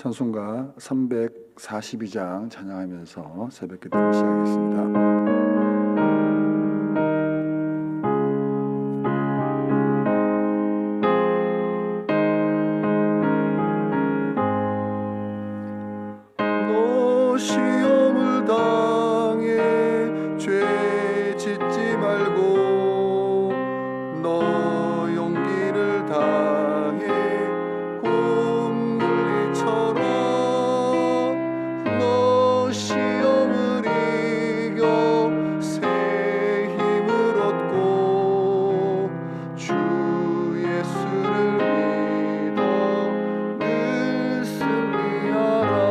찬송가 342장 찬양하면서 새벽 기도를 시작하겠습니다. 너 시험을 당해 죄 짓지 말고 너 용기를 다해 곰물리처럼 너 시험을 이겨 새 힘을 얻고 주 예수를 믿어 늘 승리하라.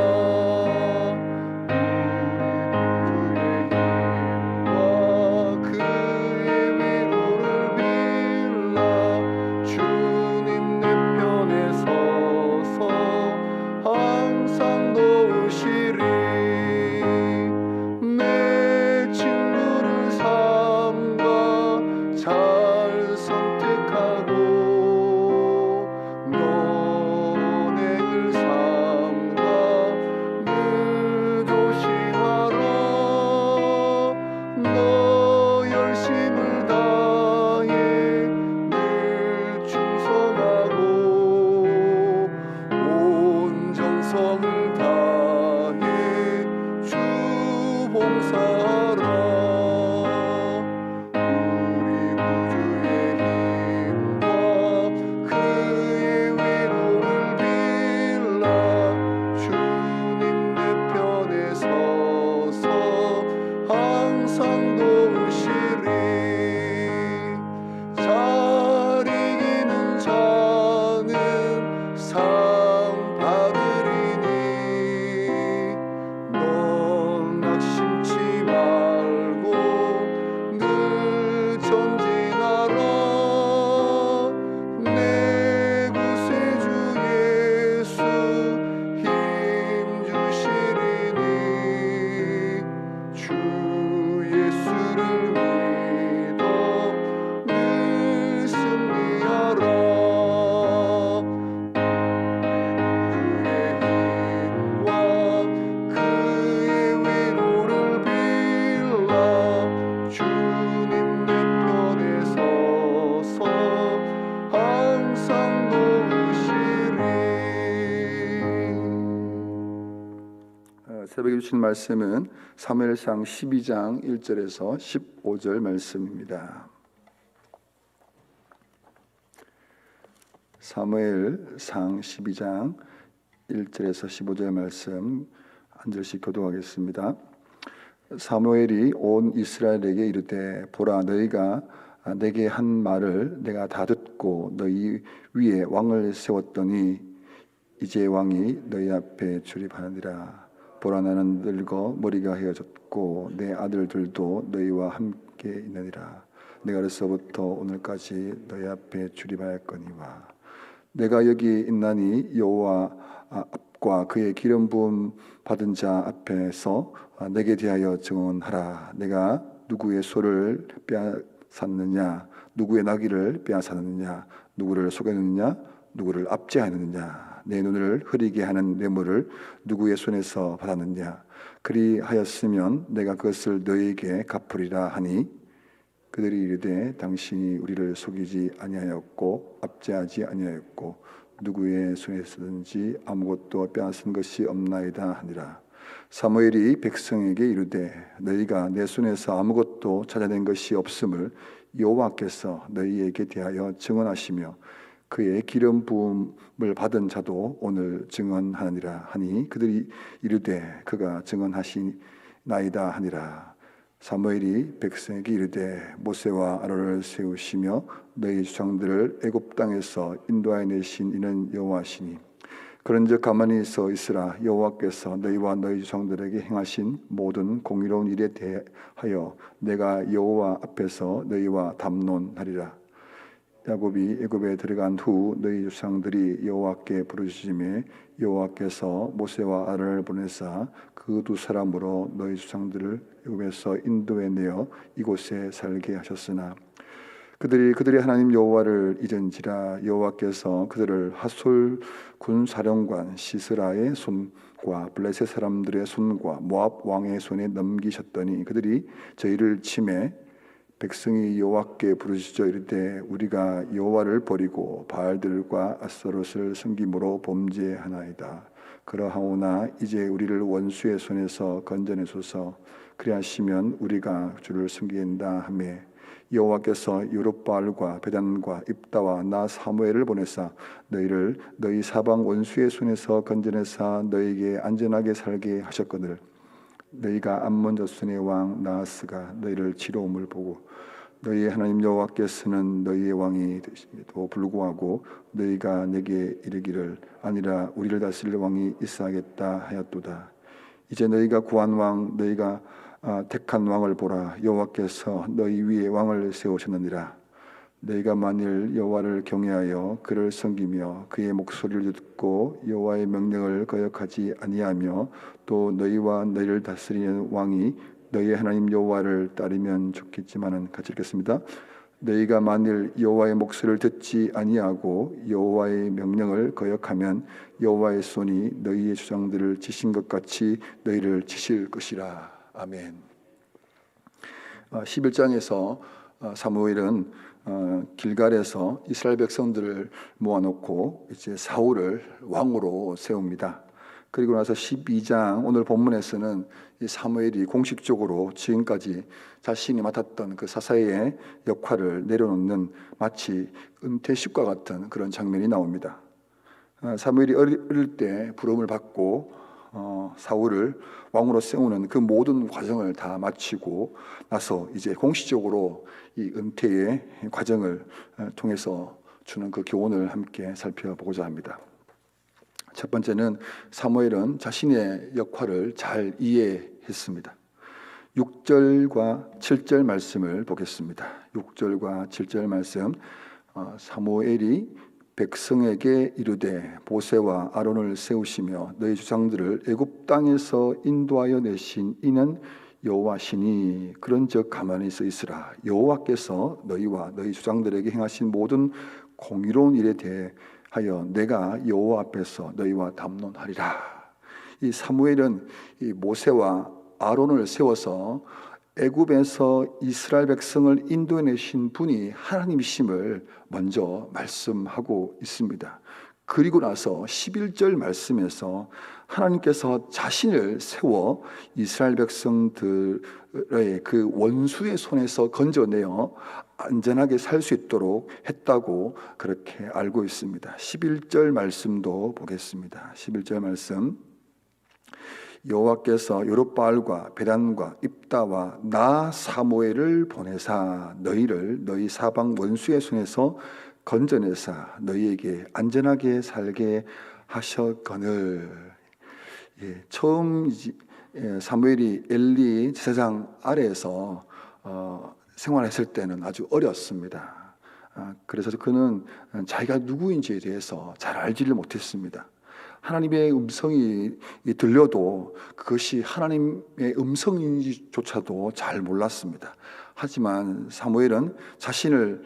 새벽에 주신 말씀은 사무엘상 12장 1절에서 15절 말씀입니다. 사무엘상 12장 1절에서 15절 말씀 한 절씩 교독하겠습니다. 사무엘이 온 이스라엘에게 이르되 보라 너희가 내게 한 말을 내가 다 듣고 너희 위에 왕을 세웠더니 이제 왕이 너희 앞에 출입하느니라. 보라 나는 늙어 머리가 헤어졌고 내 아들들도 너희와 함께 있느니라. 내가 어려서부터 오늘까지 너희 앞에 출입하였거니와 내가 여기 있나니 여호와 앞과 그의 기름 부음 받은 자 앞에서 내게 대하여 증언하라. 내가 누구의 소를 빼앗았느냐, 누구의 나귀를 빼앗았느냐, 누구를 속였느냐, 누구를 압제하였느냐, 내 눈을 흐리게 하는 뇌물을 누구의 손에서 받았느냐. 그리하였으면 내가 그것을 너희에게 갚으리라 하니 그들이 이르되 당신이 우리를 속이지 아니하였고 압제하지 아니하였고 누구의 손에서든지 아무것도 빼앗은 것이 없나이다 하니라. 사무엘이 백성에게 이르되 너희가 내 손에서 아무것도 찾아낸 것이 없음을 여호와께서 너희에게 대하여 증언하시며 그의 기름 부음을 받은 자도 오늘 증언하느니라 하니 그들이 이르되 그가 증언하시나이다 하니라. 사무엘이 백성에게 이르되 모세와 아론을 세우시며 너희 조상들을 애굽 땅에서 인도하여 내신 이는 여호와시니 그런즉 가만히 서 있으라. 여호와께서 너희와 너희 조상들에게 행하신 모든 공의로운 일에 대하여 내가 여호와 앞에서 너희와 담론하리라. 야곱이 애굽에 들어간 후 너희 조상들이 여호와께 부르짖음에 여호와께서 모세와 아론을 보내사 그 두 사람으로 너희 조상들을 애굽에서 인도해 내어 이곳에 살게 하셨으나 그들이 하나님 여호와를 잊은지라 여호와께서 그들을 하솔 군 사령관 시스라의 손과 블레셋 사람들의 손과 모압 왕의 손에 넘기셨더니 그들이 저희를 치매 백성이 여호와께 부르짖어 이르되 우리가 여호와를 버리고 바알들과 아스타롯을 섬김으로 범죄하나이다. 그러하오나 이제 우리를 원수의 손에서 건져내소서. 그리하시면 우리가 주를 섬기겠다 하며 여호와께서 요룹바알과 베단과 입다와 나 사무엘을 보내사 너희를 너희 사방 원수의 손에서 건져내사 너희에게 안전하게 살게 하셨거늘 너희가 암몬 자손의 왕 나하스가 너희를 치러옴을 보고 너희의 하나님 여호와께서는 너희의 왕이 되심에도 불구하고 너희가 내게 이르기를 아니라 우리를 다스릴 왕이 있어야겠다 하였도다. 이제 너희가 구한 왕 너희가 택한 왕을 보라. 여호와께서 너희 위에 왕을 세우셨느니라. 너희가 만일 여호와를 경외하여 그를 섬기며 그의 목소리를 듣고 여호와의 명령을 거역하지 아니하며 또 너희와 너희를 다스리는 왕이 너희의 하나님 여호와를 따르면 좋겠지만은 같이 읽겠습니다. 너희가 만일 여호와의 목소리를 듣지 아니하고 여호와의 명령을 거역하면 여호와의 손이 너희의 조상들을 치신 것 같이 너희를 치실 것이라. 아멘. 11장에서 사무엘은 길갈에서 이스라엘 백성들을 모아놓고 이제 사울을 왕으로 세웁니다. 그리고 나서 12장 오늘 본문에서는 이 사무엘이 공식적으로 지금까지 자신이 맡았던 그 사사의 역할을 내려놓는 마치 은퇴식과 같은 그런 장면이 나옵니다. 사무엘이 어릴 때 부름을 받고 사울을 왕으로 세우는 그 모든 과정을 다 마치고 나서 이제 공식적으로 이 은퇴의 과정을 통해서 주는 그 교훈을 함께 살펴보고자 합니다. 첫 번째는 사무엘은 자신의 역할을 잘 이해했습니다. 6절과 7절 말씀을 보겠습니다. 6절과 7절 말씀. 사무엘이 백성에게 이르되 모세와 아론을 세우시며 너희 조상들을 애굽 땅에서 인도하여 내신 이는 여호와시니 그런즉 가만히 서 있으라. 여호와께서 너희와 너희 조상들에게 행하신 모든 공의로운 일에 대하여 내가 여호와 앞에서 너희와 담론하리라. 이 사무엘은 이 모세와 아론을 세워서 애굽에서 이스라엘 백성을 인도해내신 분이 하나님이심을 먼저 말씀하고 있습니다. 그리고 나서 11절 말씀에서 하나님께서 자신을 세워 이스라엘 백성들의 그 원수의 손에서 건져내어 안전하게 살 수 있도록 했다고 그렇게 알고 있습니다. 11절 말씀도 보겠습니다. 11절 말씀. 여호와께서 요룹바알과 베단과 입다와 나 사무엘을 보내사 너희를 너희 사방 원수의 손에서 건져내사 너희에게 안전하게 살게 하셨거늘. 처음 사무엘이 엘리 제사장 아래에서 생활했을 때는 아주 어렸습니다. 그래서 그는 자기가 누구인지에 대해서 잘 알지를 못했습니다. 하나님의 음성이 들려도 그것이 하나님의 음성인지조차도 잘 몰랐습니다. 하지만 사무엘은 자신을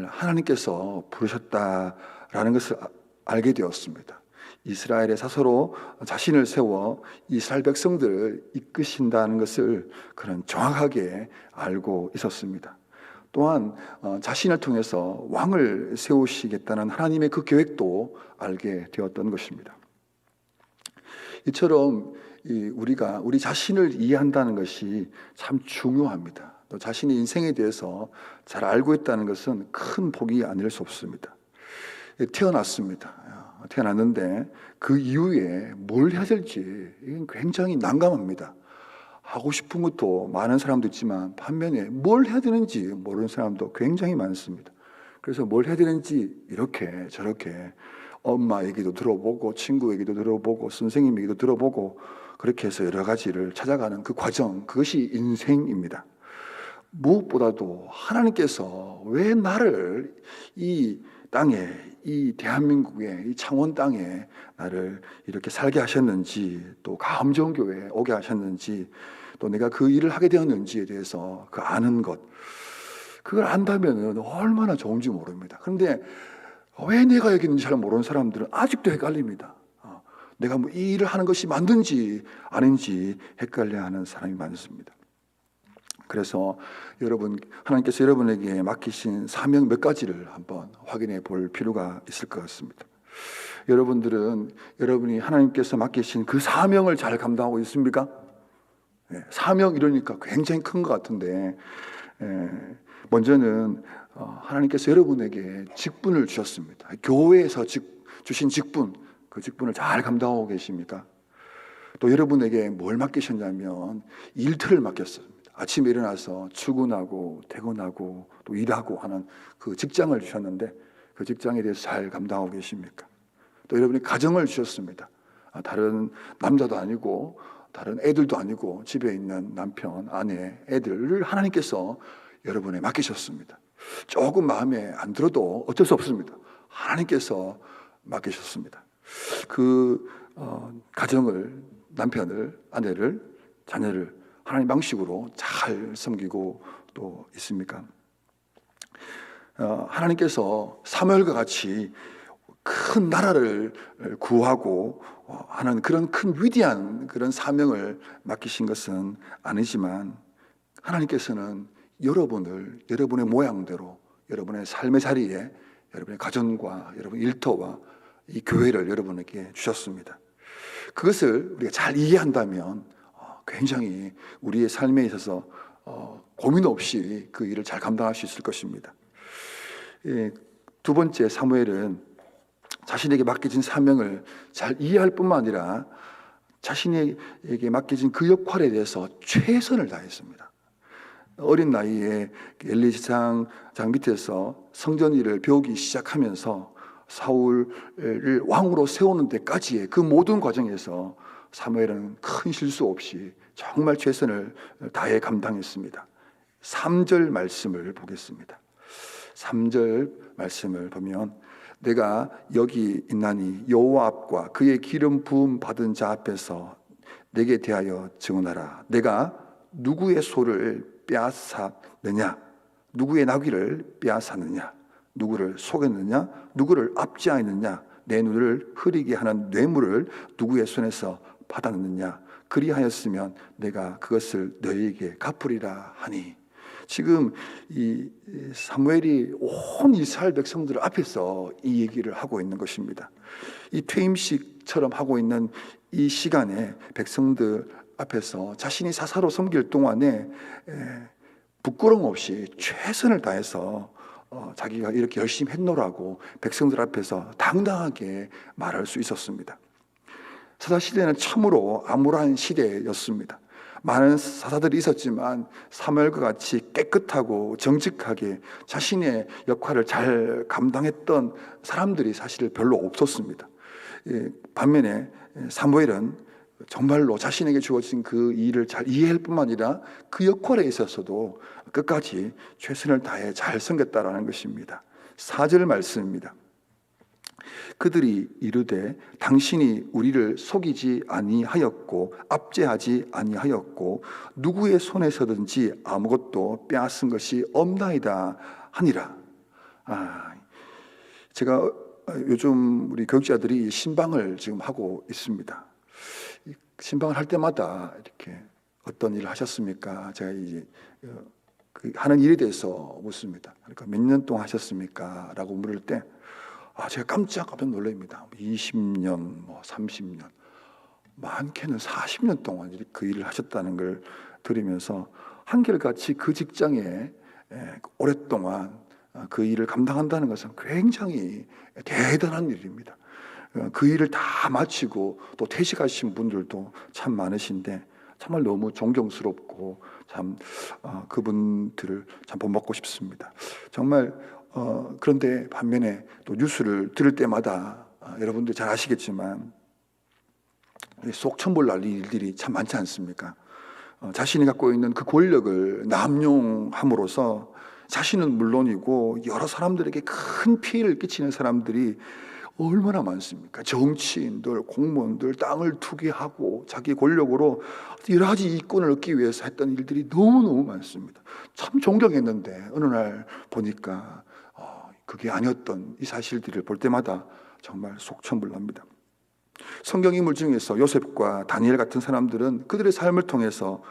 하나님께서 부르셨다라는 것을 알게 되었습니다. 이스라엘의 사서로 자신을 세워 이스라엘 백성들을 이끄신다는 것을 그는 정확하게 알고 있었습니다. 또한 자신을 통해서 왕을 세우시겠다는 하나님의 그 계획도 알게 되었던 것입니다. 이처럼 우리가 우리 자신을 이해한다는 것이 참 중요합니다. 또 자신의 인생에 대해서 잘 알고 있다는 것은 큰 복이 아닐 수 없습니다. 태어났습니다. 태어났는데 그 이후에 뭘 해야 될지 이건 굉장히 난감합니다. 하고 싶은 것도 많은 사람도 있지만 반면에 뭘 해야 되는지 모르는 사람도 굉장히 많습니다. 그래서 뭘 해야 되는지 이렇게 저렇게 엄마 얘기도 들어보고 친구 얘기도 들어보고 선생님 얘기도 들어보고 그렇게 해서 여러 가지를 찾아가는 그 과정, 그것이 인생입니다. 무엇보다도 하나님께서 왜 나를 이 땅에, 이 대한민국의 이 창원 땅에 나를 이렇게 살게 하셨는지, 또 가암정교회에 오게 하셨는지, 또 내가 그 일을 하게 되었는지에 대해서 그 아는 것, 그걸 안다면 얼마나 좋은지 모릅니다. 그런데 왜 내가 여기 있는지 잘 모르는 사람들은 아직도 헷갈립니다. 내가 뭐 이 일을 하는 것이 맞는지 아닌지 헷갈려하는 사람이 많습니다. 그래서 여러분, 하나님께서 여러분에게 맡기신 사명 몇 가지를 한번 확인해 볼 필요가 있을 것 같습니다. 여러분들은 여러분이 하나님께서 맡기신 그 사명을 잘 감당하고 있습니까? 사명 이러니까 굉장히 큰 것 같은데, 먼저는 하나님께서 여러분에게 직분을 주셨습니다. 교회에서 주신 직분, 그 직분을 잘 감당하고 계십니까? 또 여러분에게 뭘 맡기셨냐면 일터를 맡겼습니다. 아침에 일어나서 출근하고 퇴근하고 또 일하고 하는 그 직장을 주셨는데 그 직장에 대해서 잘 감당하고 계십니까? 또 여러분이 가정을 주셨습니다. 다른 남자도 아니고 다른 애들도 아니고 집에 있는 남편, 아내, 애들을 하나님께서 여러분에 맡기셨습니다. 조금 마음에 안 들어도 어쩔 수 없습니다. 하나님께서 맡기셨습니다. 그 가정을, 남편을, 아내를, 자녀를 하나님 방식으로 잘 섬기고 또 있습니까? 하나님께서 사무엘과 같이 큰 나라를 구하고 하는 그런 큰 위대한 그런 사명을 맡기신 것은 아니지만 하나님께서는 여러분을 여러분의 모양대로 여러분의 삶의 자리에 여러분의 가정과 여러분의 일터와 이 교회를 여러분에게 주셨습니다. 그것을 우리가 잘 이해한다면 굉장히 우리의 삶에 있어서 고민 없이 그 일을 잘 감당할 수 있을 것입니다. 두 번째, 사무엘은 자신에게 맡겨진 사명을 잘 이해할 뿐만 아니라 자신에게 맡겨진 그 역할에 대해서 최선을 다했습니다. 어린 나이에 엘리 장 밑에서 성전 일을 배우기 시작하면서 사울을 왕으로 세우는 데까지의 그 모든 과정에서 사무엘은 큰 실수 없이 정말 최선을 다해 감당했습니다. 3절 말씀을 보겠습니다. 3절 말씀을 보면 내가 여기 있나니 여호와 앞과 그의 기름 부음 받은 자 앞에서 내게 대하여 증언하라. 내가 누구의 소를 빼앗았느냐? 누구의 나귀를 빼앗았느냐? 누구를 속였느냐? 누구를 압제하였느냐? 내 눈을 흐리게 하는 뇌물을 누구의 손에서 받았느냐? 그리하였으면 내가 그것을 너희에게 갚으리라 하니. 지금 이 사무엘이 온 이스라엘 백성들 앞에서 이 얘기를 하고 있는 것입니다. 이 퇴임식처럼 하고 있는 이 시간에 백성들 앞에서 자신이 사사로 섬길 동안에 부끄러움 없이 최선을 다해서 자기가 이렇게 열심히 했노라고 백성들 앞에서 당당하게 말할 수 있었습니다. 사사시대는 참으로 암울한 시대였습니다. 많은 사사들이 있었지만 사무엘과 같이 깨끗하고 정직하게 자신의 역할을 잘 감당했던 사람들이 사실 별로 없었습니다. 반면에 사무엘은 정말로 자신에게 주어진 그 일을 잘 이해할 뿐만 아니라 그 역할에 있어서도 끝까지 최선을 다해 잘 섬겼다라는 것입니다. 4절 말씀입니다. 그들이 이르되 당신이 우리를 속이지 아니하였고 압제하지 아니하였고 누구의 손에서든지 아무것도 빼앗은 것이 없나이다 하니라. 제가 요즘 우리 교육자들이 신방을 지금 하고 있습니다. 신방을 할 때마다 이렇게 어떤 일을 하셨습니까? 제가 이제 그 하는 일에 대해서 묻습니다. 그러니까 몇 년 동안 하셨습니까? 라고 물을 때 제가 깜짝 놀랍니다. 20년, 30년, 많게는 40년 동안 그 일을 하셨다는 걸 들으면서 한결같이 그 직장에 오랫동안 그 일을 감당한다는 것은 굉장히 대단한 일입니다. 그 일을 다 마치고 또 퇴직하신 분들도 참 많으신데 정말 너무 존경스럽고 참 그분들을 참 본받고 싶습니다. 정말 그런데 반면에 또 뉴스를 들을 때마다 여러분들 잘 아시겠지만 속천볼 날 일들이 참 많지 않습니까? 자신이 갖고 있는 그 권력을 남용함으로써 자신은 물론이고 여러 사람들에게 큰 피해를 끼치는 사람들이 얼마나 많습니까? 정치인들, 공무원들 땅을 투기하고 자기 권력으로 여러 가지 이권을 얻기 위해서 했던 일들이 너무너무 많습니다. 참 존경했는데 어느 날 보니까 그게 아니었던 이 사실들을 볼 때마다 정말 속천불납니다. 성경 인물 중에서 요셉과 다니엘 같은 사람들은 그들의 삶을 통해서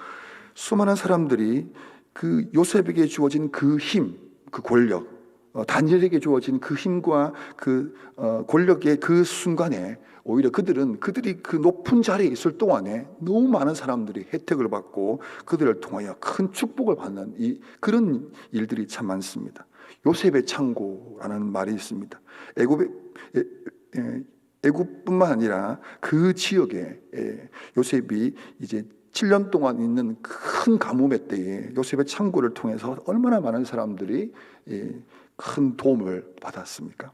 수많은 사람들이 그 요셉에게 주어진 그 힘, 그 권력, 다니엘에게 주어진 그 힘과 그 권력의 그 순간에 오히려 그들이 그 높은 자리에 있을 동안에 너무 많은 사람들이 혜택을 받고 그들을 통하여 큰 축복을 받는 그런 일들이 참 많습니다. 요셉의 창고라는 말이 있습니다. 애굽뿐만 아니라 그 지역에 요셉이 이제 7년 동안 있는 큰 가뭄의 때에 요셉의 창고를 통해서 얼마나 많은 사람들이 큰 도움을 받았습니까?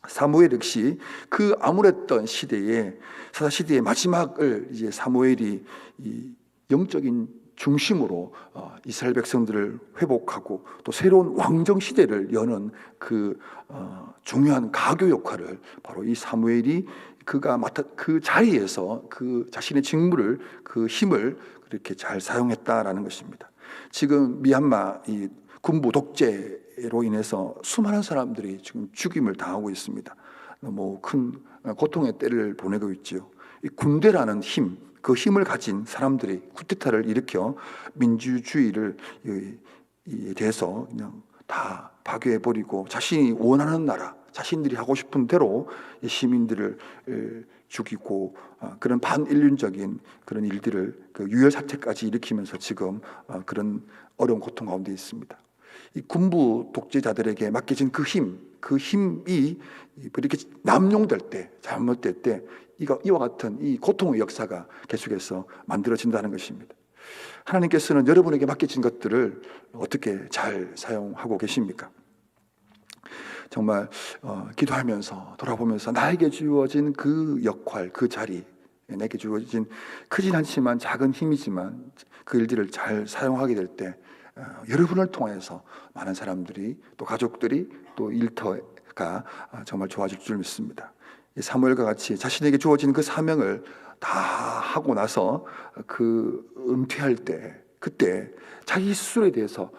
사무엘 역시 그 암울했던 시대에 사사 시대의 마지막을 이제 사무엘이 이 영적인 중심으로 이스라엘 백성들을 회복하고 또 새로운 왕정 시대를 여는 그 중요한 가교 역할을 바로 이 사무엘이 그가 맡은 그 자리에서 그 자신의 직무를 그 힘을 그렇게 잘 사용했다라는 것입니다. 지금 미얀마 이 군부 독재로 인해서 수많은 사람들이 지금 죽임을 당하고 있습니다. 너무 큰 고통의 때를 보내고 있지요. 이 군대라는 힘, 그 힘을 가진 사람들이 쿠데타를 일으켜 민주주의를 대해서 그냥 다 파괴해버리고 자신이 원하는 나라, 자신들이 하고 싶은 대로 시민들을 죽이고 그런 반인륜적인 그런 일들을 그 유혈 사태까지 일으키면서 지금 그런 어려운 고통 가운데 있습니다. 이 군부 독재자들에게 맡겨진 그 힘이 이렇게 남용될 때, 잘못될 때 이와 같은 이 고통의 역사가 계속해서 만들어진다는 것입니다. 하나님께서는 여러분에게 맡겨진 것들을 어떻게 잘 사용하고 계십니까? 정말 기도하면서 돌아보면서 나에게 주어진 그 역할, 그 자리, 내게 주어진 크진 않지만 작은 힘이지만 그 일들을 잘 사용하게 될 때 여러분을 통해서 많은 사람들이 또 가족들이 또 일터가 정말 좋아질 줄 믿습니다. 사무엘과 같이 자신에게 주어진 그 사명을 다 하고 나서 그 은퇴할 때 그때 자기 스스로에 대해서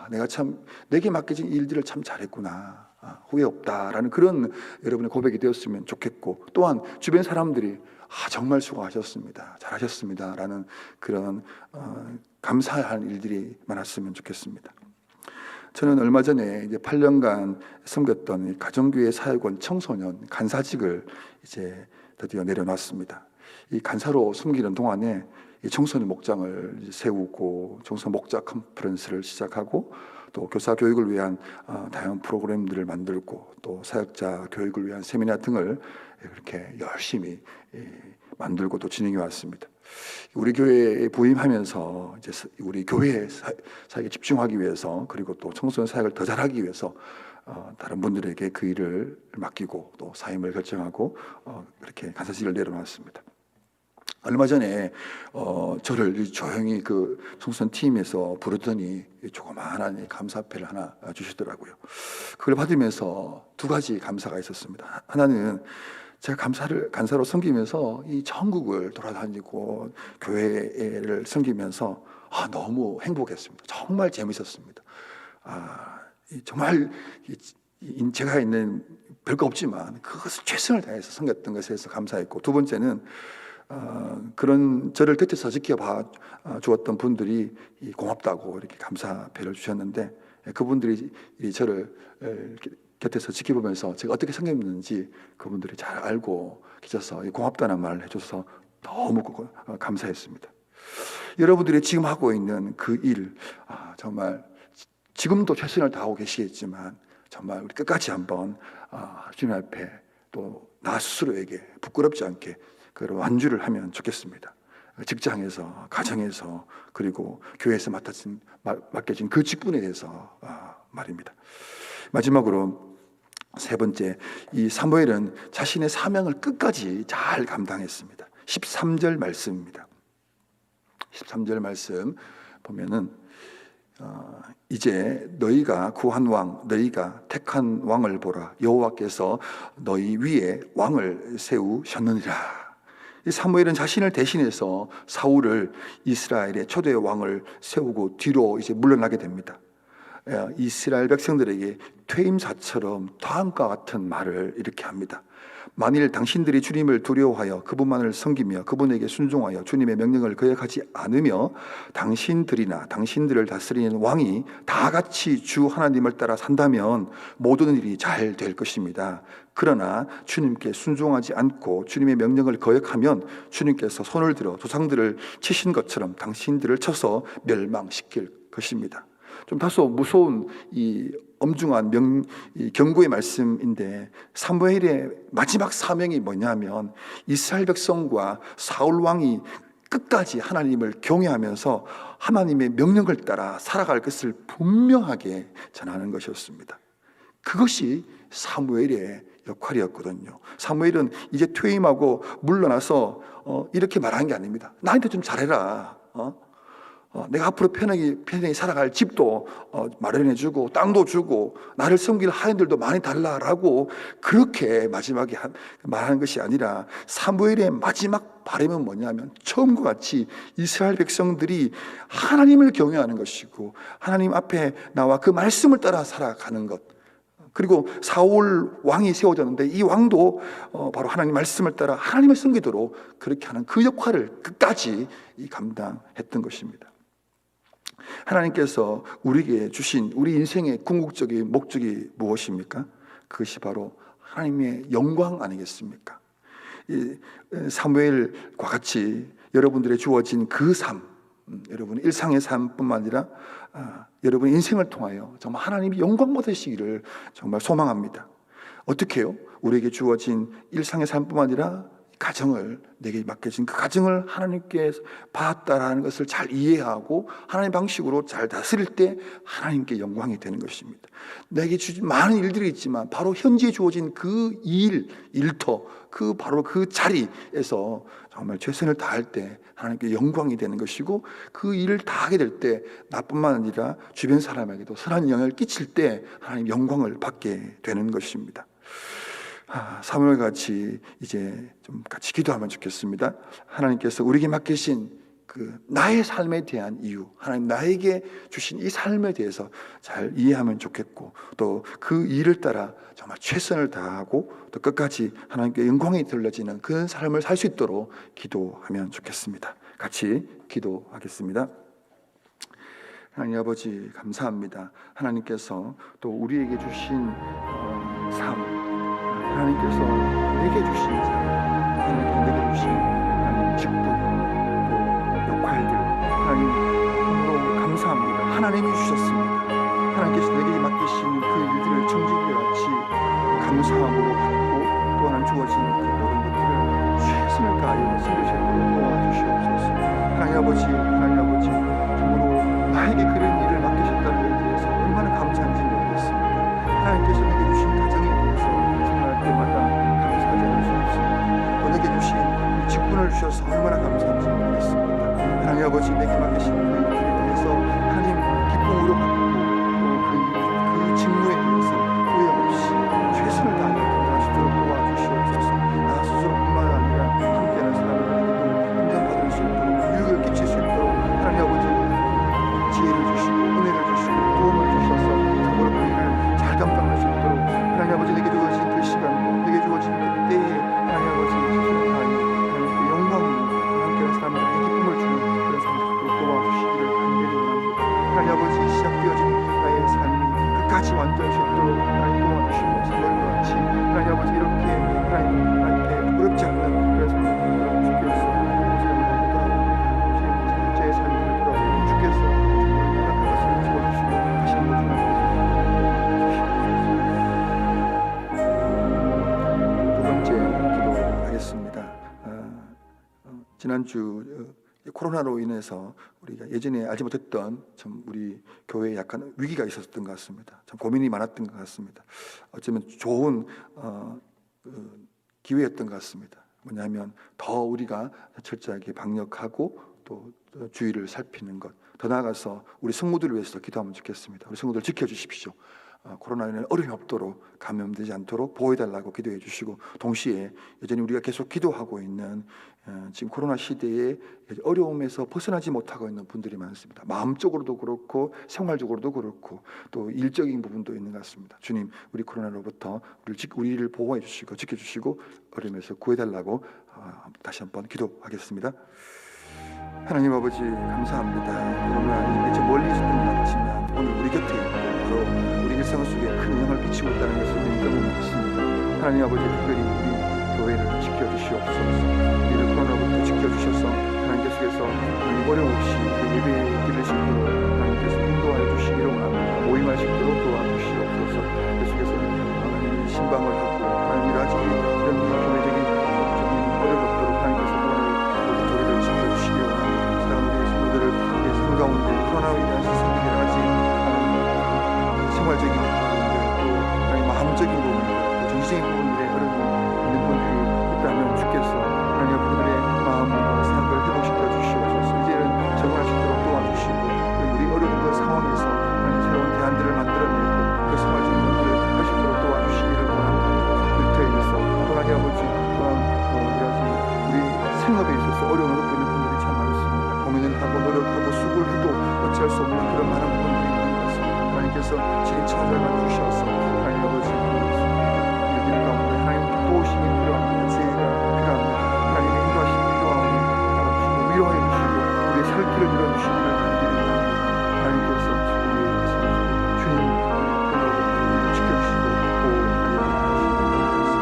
내가 참 내게 맡겨진 일들을 참 잘했구나, 후회 없다라는 그런 여러분의 고백이 되었으면 좋겠고, 또한 주변 사람들이 정말 수고하셨습니다, 잘하셨습니다 라는 그런 감사할 일들이 많았으면 좋겠습니다. 저는 얼마 전에 이제 8년간 섬겼던 가정교회 사역원 청소년 간사직을 이제 드디어 내려놨습니다. 이 간사로 섬기는 동안에 이 청소년 목장을 세우고 청소년 목자 컨퍼런스를 시작하고 또 교사 교육을 위한 다양한 프로그램들을 만들고 또 사역자 교육을 위한 세미나 등을 그렇게 열심히 만들고 또 진행해 왔습니다. 우리 교회에 부임하면서 이제 우리 교회 사역에 집중하기 위해서, 그리고 또 청소년 사역을 더 잘하기 위해서 다른 분들에게 그 일을 맡기고 또 사임을 결정하고 그렇게 간사직을 내려놨습니다. 얼마 전에 저를 조용히 그 청소년 팀에서 부르더니 조그마한 감사패를 하나 주시더라고요. 그걸 받으면서 두 가지 감사가 있었습니다. 하나는 제가 간사로 섬기면서 이 전국을 돌아다니고 교회를 섬기면서 너무 행복했습니다. 정말 재밌었습니다. 정말 제가 있는 별거 없지만 그것을 최선을 다해서 섬겼던 것에 대해서 감사했고, 두 번째는 그런 저를 곁에서 지켜봐 주었던 분들이 고맙다고 이렇게 감사패를 주셨는데, 그분들이 저를 곁에서 지켜보면서 제가 어떻게 섬겼는지 그분들이 잘 알고 계셔서 고맙다는 말을 해줘서 너무 감사했습니다. 여러분들이 지금 하고 있는 그 일, 정말 지금도 최선을 다하고 계시겠지만 정말 우리 끝까지 한번 주님 앞에 또 나 스스로에게 부끄럽지 않게 그런 완주를 하면 좋겠습니다. 직장에서, 가정에서, 그리고 교회에서 맡겨진 그 직분에 대해서 말입니다. 마지막으로 세 번째, 이 사무엘은 자신의 사명을 끝까지 잘 감당했습니다. 13절 말씀입니다. 13절 말씀 보면은 이제 너희가 구한 왕, 너희가 택한 왕을 보라. 여호와께서 너희 위에 왕을 세우셨느니라. 이 사무엘은 자신을 대신해서 사울을 이스라엘의 초대 왕을 세우고 뒤로 이제 물러나게 됩니다. 이스라엘 백성들에게 퇴임사처럼 다음과 같은 말을 이렇게 합니다. 만일 당신들이 주님을 두려워하여 그분만을 섬기며 그분에게 순종하여 주님의 명령을 거역하지 않으며 당신들이나 당신들을 다스리는 왕이 다 같이 주 하나님을 따라 산다면 모든 일이 잘 될 것입니다. 그러나 주님께 순종하지 않고 주님의 명령을 거역하면 주님께서 손을 들어 조상들을 치신 것처럼 당신들을 쳐서 멸망시킬 것입니다. 좀 다소 무서운 이 엄중한 경고의 말씀인데, 사무엘의 마지막 사명이 뭐냐면 이스라엘 백성과 사울 왕이 끝까지 하나님을 경외하면서 하나님의 명령을 따라 살아갈 것을 분명하게 전하는 것이었습니다. 그것이 사무엘의 역할이었거든요. 사무엘은 이제 퇴임하고 물러나서 이렇게 말하는 게 아닙니다. 나한테 좀 잘해라. 내가 앞으로 편하게 살아갈 집도 마련해주고 땅도 주고 나를 섬길 하인들도 많이 달라라고 그렇게 마지막에 말하는 것이 아니라, 사무엘의 마지막 바람은 뭐냐면 처음과 같이 이스라엘 백성들이 하나님을 경외하는 것이고 하나님 앞에 나와 그 말씀을 따라 살아가는 것, 그리고 사울 왕이 세워졌는데 이 왕도 바로 하나님 말씀을 따라 하나님을 섬기도록 그렇게 하는 그 역할을 끝까지 감당했던 것입니다. 하나님께서 우리에게 주신 우리 인생의 궁극적인 목적이 무엇입니까? 그것이 바로 하나님의 영광 아니겠습니까? 사무엘과 같이 여러분들의 주어진 그 삶, 여러분의 일상의 삶뿐만 아니라 여러분의 인생을 통하여 정말 하나님이 영광 받으시기를 정말 소망합니다. 어떻게 해요? 우리에게 주어진 일상의 삶뿐만 아니라 가정을, 내게 맡겨진 그 가정을 하나님께 받았다라는 것을 잘 이해하고 하나님 방식으로 잘 다스릴 때 하나님께 영광이 되는 것입니다. 내게 주신 많은 일들이 있지만 바로 현재 주어진 그 일터, 바로 그 자리에서 정말 최선을 다할 때 하나님께 영광이 되는 것이고, 그 일을 다 하게 될 때 나뿐만 아니라 주변 사람에게도 선한 영향을 끼칠 때 하나님 영광을 받게 되는 것입니다. 사무엘 같이 이제 좀 같이 기도하면 좋겠습니다. 하나님께서 우리에게 맡기신 그 나의 삶에 대한 이유, 하나님 나에게 주신 이 삶에 대해서 잘 이해하면 좋겠고, 또 그 일을 따라 정말 최선을 다하고 또 끝까지 하나님께 영광이 들려지는 그런 삶을 살 수 있도록 기도하면 좋겠습니다. 같이 기도하겠습니다. 하나님 아버지, 감사합니다. 하나님께서 또 우리에게 주신 삶, 하나님께서 내게 주신 삶, 하나님께서 내게 주신 하나님 직분, 또 역할들, 하나님 너무 감사합니다. 하나님이 주셨습니다. 하나님께서 내게 맡기신 그 일들을 청지기와 같이 감사함으로 받고, 또 하나님 주어진 그 모든 것들을 최선을 다하여 섬기시도록 도와주시옵소서. 하나님 아버지, 정말로 나에게 그런 일을 맡기셨다는 것에 대해서 얼마나 감사한지 모르겠습니다. 하나님께서 내게 주신 가정에 대해서 생각할 때마다 감사하지 않을 수 없습니다. 또 내게 주신 이 직분을 주셔서 얼마나 감사한지 모르겠습니다. 하나님 아버지, 내게 맡기신 그 일들에 대해서 하나님 기쁨으로 받고, 또 그 직무에 대해서 후회 없이 최선을 다하여 감당할 수 있도록 도와주시옵소서. 나 스스로뿐만 아니라 함께하는 사람들에게도 인정받을 수 있도록, 유익을 끼칠 수 있도록 하나님 아버지 지혜를 주시고 은혜를 주시고 도움을 주셔서 정말로 그 일을 잘 감당할 수 있도록 하나님 아버지 내게 주어진 그 시간, 내게 주어진 그 때에 하나님 아버지 최선을 다하여 하나님께 영광으로 함께하는 사람들에게 기쁨을 주는 그런 삶으로 도와주시기를 간절히 원합니다. 하나님 아버지, 시작되어진 나의 삶이 끝까지 완전히 있도록 하나님 도와주시고, 사모님과 같이 하나님 아버지 이렇게 하나님한테 어렵지 않는 그런 삶을 만들어 주께서 제 삶을 돌아보고 주께서 정말 그것을 지어주시고 다시 한번 두 번째 기도하겠습니다. 지난주 코로나로 인해서 우리가 예전에 알지 못했던 참 우리 교회에 약간 위기가 있었던 것 같습니다. 참 고민이 많았던 것 같습니다. 어쩌면 좋은 기회였던 것 같습니다. 뭐냐면 더 우리가 철저하게 방역하고 또 주의를 살피는 것, 더 나아가서 우리 성도들을 위해서 기도하면 좋겠습니다. 우리 성도들 지켜주십시오. 코로나19는 어려움이 없도록, 감염되지 않도록 보호해달라고 기도해 주시고, 동시에 여전히 우리가 계속 기도하고 있는 지금 코로나 시대에 어려움에서 벗어나지 못하고 있는 분들이 많습니다. 마음적으로도 그렇고 생활적으로도 그렇고 또 일적인 부분도 있는 것 같습니다. 주님, 우리 코로나로부터 우리를 보호해 주시고 지켜주시고 어려움에서 구해달라고 다시 한번 기도하겠습니다. 하나님 아버지 감사합니다. 코로나 이제 멀리 있었던 것 같지만 오늘 우리 곁에 있고 바로 우리 일상 속에 큰 영향을 끼치고 있다는 것을 우리는 너무 믿습니다. 하나님 아버지, 특별히 우리 교회를 지켜주시옵소서. 우리를 코로나부터 지켜주셔서 하나님 계속해서 어려움 없이 예배 드릴 수 있도록 하나님께서 인도하여 주시기를 원합니다. 모임할 수 있도록 도와주시옵소서. 계속해서 하나님 신방을 하고 하나님 일하지 이런 교회적인 어려움 없도록 하나님께서 모든 교회를 지켜주시기 원합니다. 사랑하는 우리 성도들을 가운데 코로나로 인한 여러 가지 생활적인 부분들, 또 마음적인 부분들, 또 정신적인 부분들에 어려움이 있는 분들이 있다면 주께서 하나님 그들의 마음 생각을 회복시켜 주시옵소서. 이제는 적응할 수 있도록 도와주시고, 우리 어려운 그 상황에서 하나님 새로운 대안들을 만들어내고 그 생활적인 부분들을 할 수 있도록 도와주시기를 원합니다. 일터에서 하나님 아버지 또한 우리 생업에 있어서 어려움을 겪고 있는 분들이 참 많습니다. 고민을 하고 노력하고 수고를 해도 어찌할 수 없는 그런 많은 부분들이 있는 것 같습니다. 하나님께서 지금 찾아가 주셔서 하나님 아버지 여기를 가운데 하나님 도우심이 필요합니다. 지혜가 필요합니다. 하나님의 인도하심이 필요합니다. 위로해 주시고 우리의 살 길을 밀어주시기를 간절히 바랍니다. 하나님께서 우리의 주님 우리를 지켜주시고 보호하여 주시옵소서.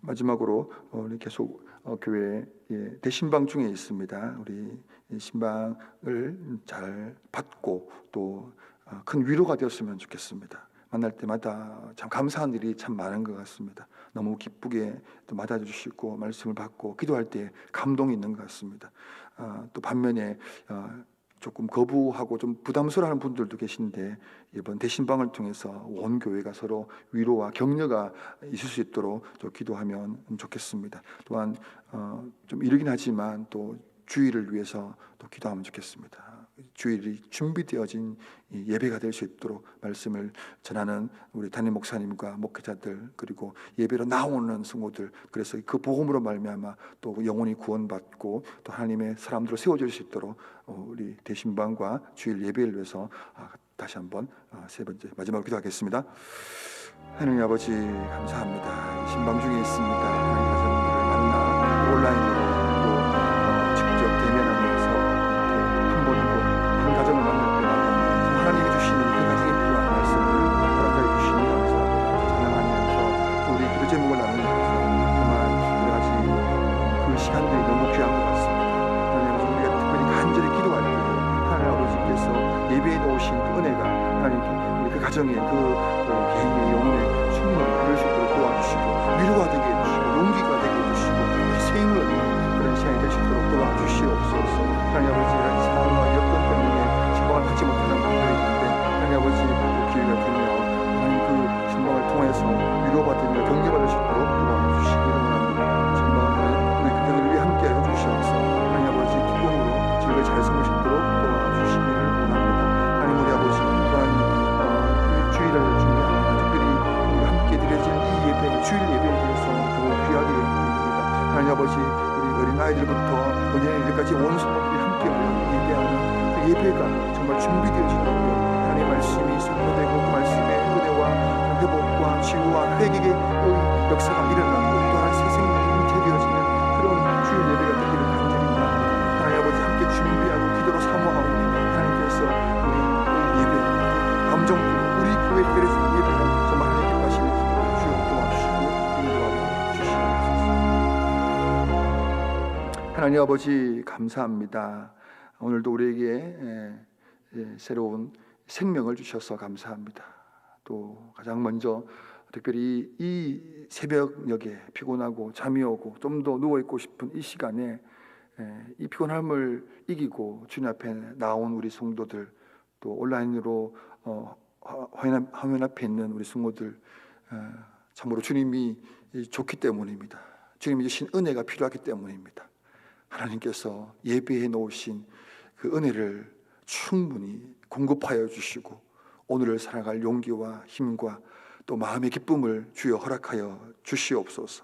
마지막으로 우리 계속 교회 대신방 중에 있습니다. 우리 신방을 잘 받고 또 큰 위로가 되었으면 좋겠습니다. 만날 때마다 참 감사한 일이 참 많은 것 같습니다. 너무 기쁘게 또 맞아주시고 말씀을 받고 기도할 때 감동이 있는 것 같습니다. 또 반면에 조금 거부하고 좀 부담스러워하는 분들도 계신데, 이번 대신방을 통해서 온 교회가 서로 위로와 격려가 있을 수 있도록 또 기도하면 좋겠습니다. 또한 좀 이르긴 하지만 또 주일을 위해서 또 기도하면 좋겠습니다. 주일이 준비되어진 예배가 될 수 있도록 말씀을 전하는 우리 담임 목사님과 목회자들, 그리고 예배로 나오는 성도들, 그래서 그 복음으로 말미암아 또 영혼이 구원받고 또 하나님의 사람들로 세워질 수 있도록 우리 대신방과 주일 예배를 위해서 다시 한번 세 번째 마지막으로 기도하겠습니다. 하나님 아버지 감사합니다. 신방 중에 있습니다. 하나님 가정들을 만나 온라인으로 또 직접 대면하면서 한 번 한 가정을 만날 때마다 하나님이 주시는 그 가정에 필요한 말씀을 허락하여 주시니 감사합니다. 찬양하면서 우리 기도 제목을 나누면서 정말 여러 가지 그 시간들이 너무 귀한 것 같습니다. 하나님 아버지, 우리가 특별히 간절히 기도할 때 하나님 아버지께서 예배에 오신 그 은혜가 하나님 우리 그 가정에 그 개인의 영혼의 충만을 이룰 수 있도록 도와주시고 위로가 되게 해주시고 용기가 되게 해주시고 새 힘을 얻는 그런 시간이 될 수 있도록 도와주시옵소서. 하나님 아버지, 이런 상황과 여건 때문에 신방을 받지 못하는 분들이 있는데 하나님 아버지 기회가 되면 하나님 그 신방을 통해서 위로받으며 격려받을 수 있도록 도와주시기를 원합니다. 신방을 우리 그들을 위해 함께하여 주시옵소서. 하나님 아버지 기쁨으로 즐거이 잘 섬길 수 있도록 도와주시기를 원합니다. 하나님 우리 아버지 또한 주일을 준비합니다. 특별히 우리가 함께 드려질 이 예배, 주일 예배에 대해서 더 귀하게 여깁니다. 하나님 아버지, 우리 어린아이들부터 어린아이들까지 온 성도들이 함께 예배하는 그 예배가 정말 준비되어지는 하나님의 말씀이 선포되고 그 말씀의 은혜와 회복과 치유와 회개의 역사가 일어나고 또한 새 생명이 잉태되어지는 그런 주일 예배가 되기를 간절히 원합니다. 하나님 아버지, 함께 준비하고 기도로 사모하오니 하나님께서 우리 예배 감정대로 우리 교회 드려지는 예배가 정말 하나님 기뻐하시는 주여 도와주시고 인도하여 주시옵소서. 하나님 아버지 감사합니다. 오늘도 우리에게 새로운 생명을 주셔서 감사합니다. 또 가장 먼저 특별히 이 새벽녘에 피곤하고 잠이 오고 좀 더 누워있고 싶은 이 시간에 이 피곤함을 이기고 주님 앞에 나온 우리 성도들, 또 온라인으로 화면 앞에 있는 우리 성도들, 참으로 주님이 좋기 때문입니다. 주님이 주신 은혜가 필요하기 때문입니다. 하나님께서 예비해 놓으신 그 은혜를 충분히 공급하여 주시고 오늘을 살아갈 용기와 힘과 또 마음의 기쁨을 주여 허락하여 주시옵소서.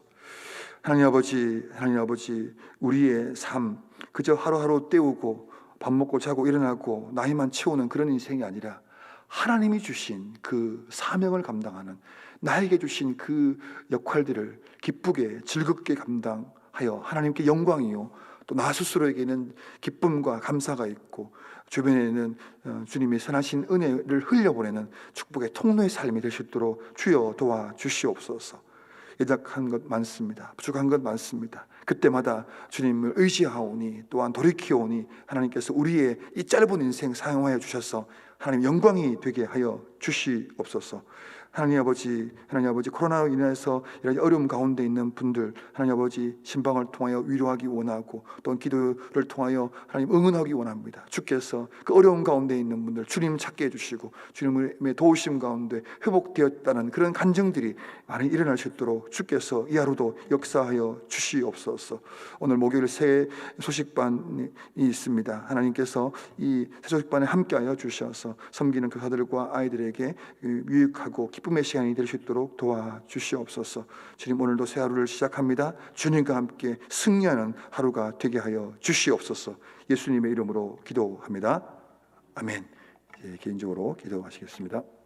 하나님 아버지, 우리의 삶 그저 하루하루 때우고 밥 먹고 자고 일어나고 나이만 채우는 그런 인생이 아니라 하나님이 주신 그 사명을 감당하는, 나에게 주신 그 역할들을 기쁘게 즐겁게 감당하여 하나님께 영광이요 또 나 스스로에게는 기쁨과 감사가 있고 주변에는 주님의 선하신 은혜를 흘려보내는 축복의 통로의 삶이 될 수 있도록 주여 도와주시옵소서. 예작한 것 많습니다. 부족한 것 많습니다. 그때마다 주님을 의지하오니 또한 돌이키오니 하나님께서 우리의 이 짧은 인생 사용하여 주셔서 하나님 영광이 되게 하여 주시옵소서. 하나님 아버지, 코로나로 인해서 이런 어려움 가운데 있는 분들 하나님 아버지 신방을 통하여 위로하기 원하고 또 기도를 통하여 하나님 응원하기 원합니다. 주께서 그 어려움 가운데 있는 분들 주님 찾게 해주시고 주님의 도우심 가운데 회복되었다는 그런 간증들이 많이 일어날 수 있도록 주께서 이 하루도 역사하여 주시옵소서. 오늘 목요일 새 소식반이 있습니다. 하나님께서 이 새 소식반에 함께하여 주셔서 섬기는 교사들과 아이들에게 유익하고 기쁨의 시간이 될 수 있도록 도와주시옵소서. 주님, 오늘도 새 하루를 시작합니다. 주님과 함께 승리하는 하루가 되게 하여 주시옵소서. 예수님의 이름으로 기도합니다. 아멘. 개인적으로 기도하시겠습니다.